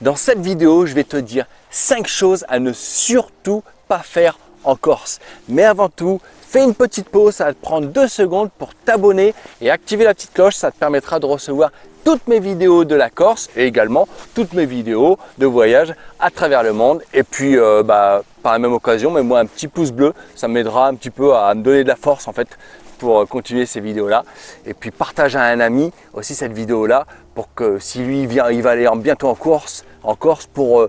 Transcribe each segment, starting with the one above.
Dans cette vidéo, je vais te dire 5 choses à ne surtout pas faire en Corse. Mais avant tout, fais une petite pause, ça va te prendre 2 secondes pour t'abonner et activer la petite cloche. Ça te permettra de recevoir toutes mes vidéos de la Corse et également toutes mes vidéos de voyage à travers le monde. Et puis, par la même occasion, mets-moi un petit pouce bleu, ça m'aidera un petit peu à me donner de la force en fait pour continuer ces vidéos-là. Et puis partage à un ami aussi cette vidéo-là pour que si lui vient, il va aller bientôt en Corse pour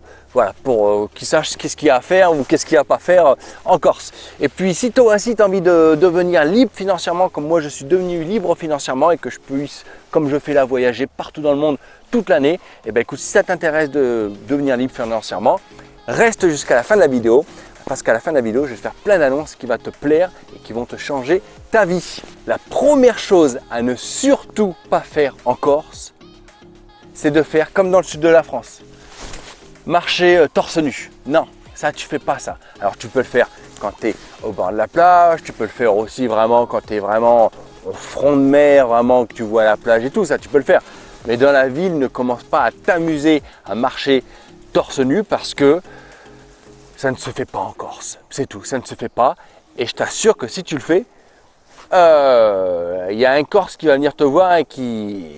qu'il sache qu'est-ce qu'il y a à faire ou qu'est-ce qu'il n'y a pas à faire en Corse. Et puis si toi aussi tu as envie de devenir libre financièrement comme moi je suis devenu libre financièrement et que je puisse, comme je fais là, voyager partout dans le monde toute l'année, et ben écoute, si ça t'intéresse de devenir libre financièrement, reste jusqu'à la fin de la vidéo. Parce qu'à la fin de la vidéo, je vais faire plein d'annonces qui vont te plaire et qui vont te changer ta vie. La première chose à ne surtout pas faire en Corse, c'est de faire comme dans le sud de la France. Marcher torse nu. Non, ça tu fais pas ça. Alors tu peux le faire quand tu es au bord de la plage, tu peux le faire aussi vraiment quand tu es vraiment au front de mer, vraiment que tu vois la plage et tout, ça tu peux le faire. Mais dans la ville, ne commence pas à t'amuser à marcher torse nu parce que ça ne se fait pas en Corse, c'est tout, ça ne se fait pas. Et je t'assure que si tu le fais, il y a un Corse qui va venir te voir et qui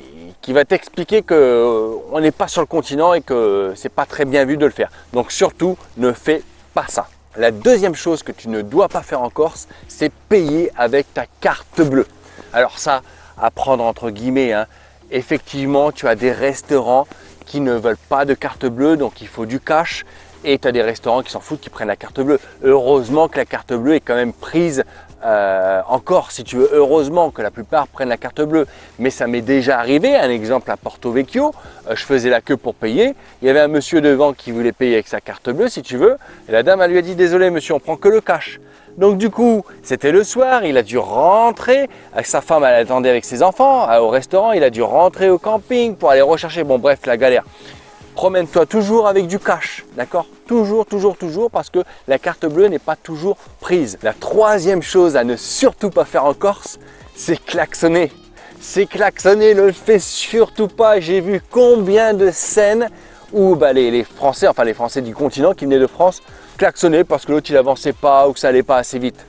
va t'expliquer qu'on n'est pas sur le continent et que c'est pas très bien vu de le faire. Donc surtout, ne fais pas ça. La deuxième chose que tu ne dois pas faire en Corse, c'est payer avec ta carte bleue. Alors ça, à prendre entre guillemets, hein. Effectivement, tu as des restaurants qui ne veulent pas de carte bleue, donc il faut du cash. Et tu as des restaurants qui s'en foutent, qui prennent la carte bleue. Heureusement que la carte bleue est quand même prise en Corse, si tu veux. Heureusement que la plupart prennent la carte bleue. Mais ça m'est déjà arrivé, un exemple à Porto Vecchio. Je faisais la queue pour payer. Il y avait un monsieur devant qui voulait payer avec sa carte bleue, si tu veux. Et la dame, elle lui a dit « Désolé monsieur, on prend que le cash ». Donc du coup, c'était le soir, il a dû rentrer. Avec sa femme, elle attendait avec ses enfants au restaurant. Il a dû rentrer au camping pour aller rechercher. Bon bref, la galère. Promène-toi toujours avec du cash, d'accord? Toujours, parce que la carte bleue n'est pas toujours prise. La troisième chose à ne surtout pas faire en Corse, c'est klaxonner. C'est klaxonner, ne le fais surtout pas. J'ai vu combien de scènes où les Français, enfin les Français du continent qui venaient de France, klaxonnaient parce que l'autre il avançait pas ou que ça allait pas assez vite.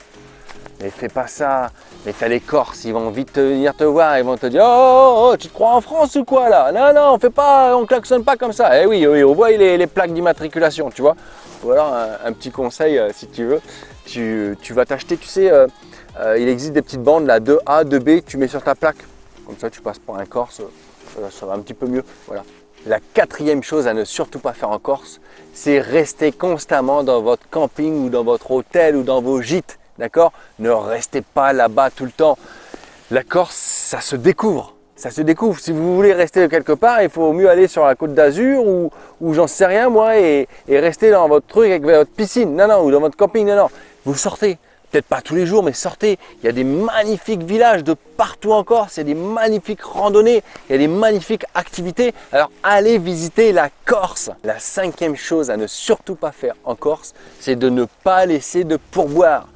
Mais fais pas ça. Mais t'as les Corses, ils vont vite venir te voir, ils vont te dire oh, tu te crois en France ou quoi là? Non, on fait pas, on klaxonne pas comme ça. Eh oui, on voit les plaques d'immatriculation, tu vois. Ou alors un petit conseil, si tu veux, tu vas t'acheter, tu sais, il existe des petites bandes là, 2A, 2B, tu mets sur ta plaque. Comme ça, tu passes pour un Corse, ça va un petit peu mieux. Voilà. La quatrième chose à ne surtout pas faire en Corse, c'est rester constamment dans votre camping ou dans votre hôtel ou dans vos gîtes. D'accord? Ne restez pas là-bas tout le temps. La Corse, ça se découvre. Ça se découvre. Si vous voulez rester quelque part, il faut mieux aller sur la Côte d'Azur ou j'en sais rien moi et rester dans votre truc avec votre piscine. Non, ou dans votre camping. Non. Vous sortez. Peut-être pas tous les jours, mais sortez. Il y a des magnifiques villages de partout en Corse. Il y a des magnifiques randonnées. Il y a des magnifiques activités. Alors allez visiter la Corse. La cinquième chose à ne surtout pas faire en Corse, c'est de ne pas laisser de pourboire.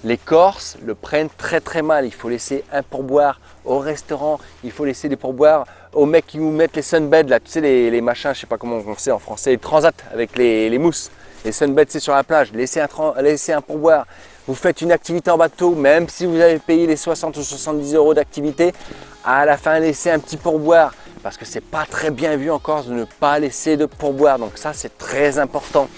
Les Corses le prennent très mal. Il faut laisser un pourboire au restaurant. Il faut laisser des pourboires aux mecs qui vous mettent les sunbeds, là, tu sais, les machins, je sais pas comment on sait en français, les transats avec les mousses. Les sunbeds, c'est sur la plage. Laissez un pourboire. Vous faites une activité en bateau, même si vous avez payé les 60 ou 70 € d'activité, à la fin, laissez un petit pourboire. Parce que c'est pas très bien vu en Corse de ne pas laisser de pourboire. Donc ça, c'est très important.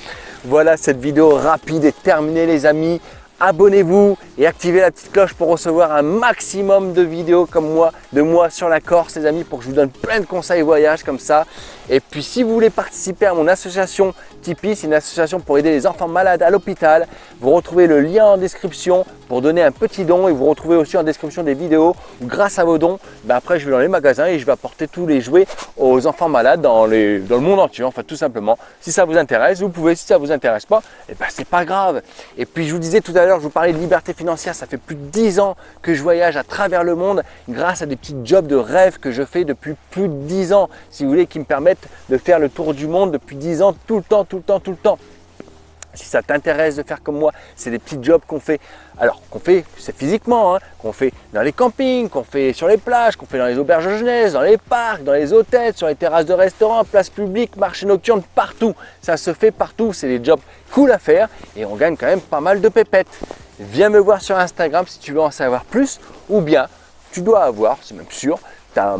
Voilà, cette vidéo rapide est terminée, les amis. Abonnez-vous et activez la petite cloche pour recevoir un maximum de vidéos comme moi, de moi sur la Corse, les amis, pour que je vous donne plein de conseils voyage comme ça. Et puis si vous voulez participer à mon association Tipeee, c'est une association pour aider les enfants malades à l'hôpital. Vous retrouvez le lien en description pour donner un petit don et vous retrouvez aussi en description des vidéos où grâce à vos dons, après je vais dans les magasins et je vais apporter tous les jouets aux enfants malades dans le monde entier, en fait, tout simplement. Si ça vous intéresse, vous pouvez. Si ça vous intéresse pas, c'est pas grave. Et puis je vous disais tout à l'heure, je vous parlais de liberté financière, ça fait plus de 10 ans que je voyage à travers le monde grâce à des petits jobs de rêve que je fais depuis plus de 10 ans, si vous voulez, qui me permettent de faire le tour du monde depuis 10 ans, tout le temps. Si ça t'intéresse de faire comme moi, c'est des petits jobs qu'on fait, alors qu'on fait, c'est physiquement, hein, qu'on fait dans les campings, qu'on fait sur les plages, qu'on fait dans les auberges de jeunesse, dans les parcs, dans les hôtels, sur les terrasses de restaurants, places publiques, marchés nocturnes, partout. Ça se fait partout, c'est des jobs cool à faire et on gagne quand même pas mal de pépettes. Viens me voir sur Instagram si tu veux en savoir plus ou bien tu dois avoir, c'est même sûr, tu as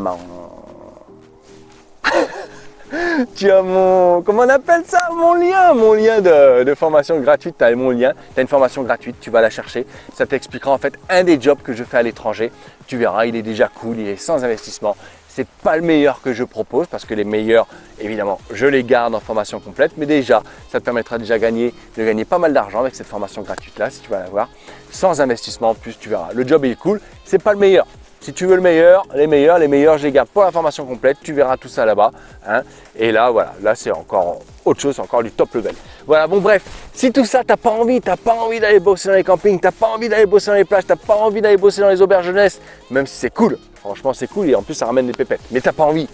mon, comment on appelle ça, mon lien de formation gratuite, tu as mon lien, tu as une formation gratuite, tu vas la chercher, ça t'expliquera en fait un des jobs que je fais à l'étranger, tu verras, il est déjà cool, il est sans investissement, c'est pas le meilleur que je propose parce que les meilleurs, évidemment, je les garde en formation complète, mais déjà, ça te permettra déjà de gagner pas mal d'argent avec cette formation gratuite là, si tu vas l'avoir, sans investissement en plus, tu verras, le job il est cool, c'est pas le meilleur. Si tu veux le meilleur, les meilleurs, je les garde pour la formation complète. Tu verras tout ça là-bas. Hein. Et là, voilà, là c'est encore autre chose, c'est encore du top level. Voilà, bon bref, si tout ça, t'as pas envie d'aller bosser dans les campings, t'as pas envie d'aller bosser dans les plages, t'as pas envie d'aller bosser dans les auberges jeunesse, même si c'est cool, franchement c'est cool et en plus ça ramène des pépettes. Mais t'as pas envie,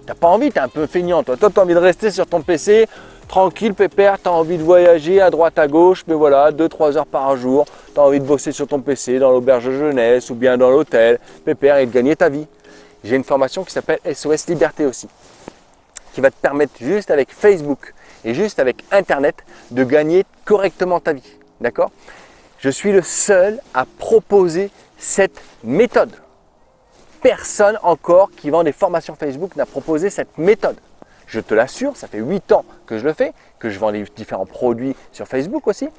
t'es un peu feignant. Toi, t'as envie de rester sur ton PC, tranquille, pépère, tu as envie de voyager à droite, à gauche, mais voilà, 2-3 heures par jour, tu as envie de bosser sur ton PC dans l'auberge de jeunesse ou bien dans l'hôtel, pépère, et de gagner ta vie. J'ai une formation qui s'appelle SOS Liberté aussi, qui va te permettre juste avec Facebook et juste avec Internet de gagner correctement ta vie, d'accord? Je suis le seul à proposer cette méthode. Personne encore qui vend des formations Facebook n'a proposé cette méthode. Je te l'assure, ça fait 8 ans que je le fais, que je vends des différents produits sur Facebook aussi.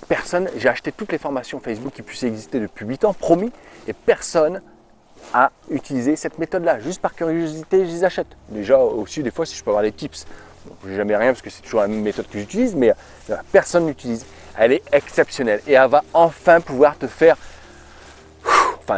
Personne, j'ai acheté toutes les formations Facebook qui puissent exister depuis 8 ans, promis, et personne a utilisé cette méthode-là. Juste par curiosité, je les achète. Déjà aussi, des fois, si je peux avoir des tips. Bon, je n'ai jamais rien parce que c'est toujours la même méthode que j'utilise, mais personne l'utilise. Elle est exceptionnelle et elle va enfin pouvoir te faire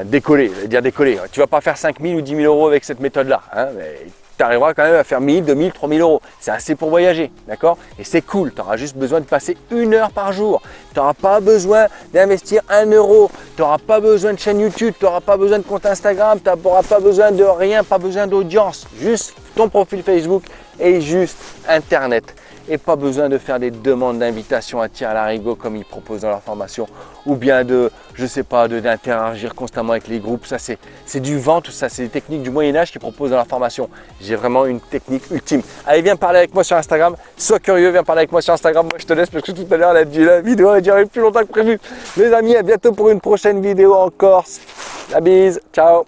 décoller. Je vais dire décoller. Tu ne vas pas faire 5 000 ou 10 000 euros avec cette méthode-là. Hein, mais tu arriveras quand même à faire 1000, 2000, 3000 euros. C'est assez pour voyager, d'accord? Et c'est cool, tu auras juste besoin de passer 1 heure par jour. Tu n'auras pas besoin d'investir 1 euro. Tu n'auras pas besoin de chaîne YouTube, tu n'auras pas besoin de compte Instagram, tu n'auras pas besoin de rien, pas besoin d'audience. Juste ton profil Facebook et juste Internet. Et pas besoin de faire des demandes d'invitation à tir à l'arigot comme ils proposent dans leur formation ou bien de, je sais pas, d'interagir constamment avec les groupes. Ça, c'est du vent, tout ça, c'est des techniques du Moyen-Âge qu'ils proposent dans leur formation. J'ai vraiment une technique ultime. Allez, viens parler avec moi sur Instagram. Sois curieux, viens parler avec moi sur Instagram. Moi, je te laisse parce que tout à l'heure, la vidéo a duré plus longtemps que prévu. Les amis, à bientôt pour une prochaine vidéo en Corse. La bise, ciao!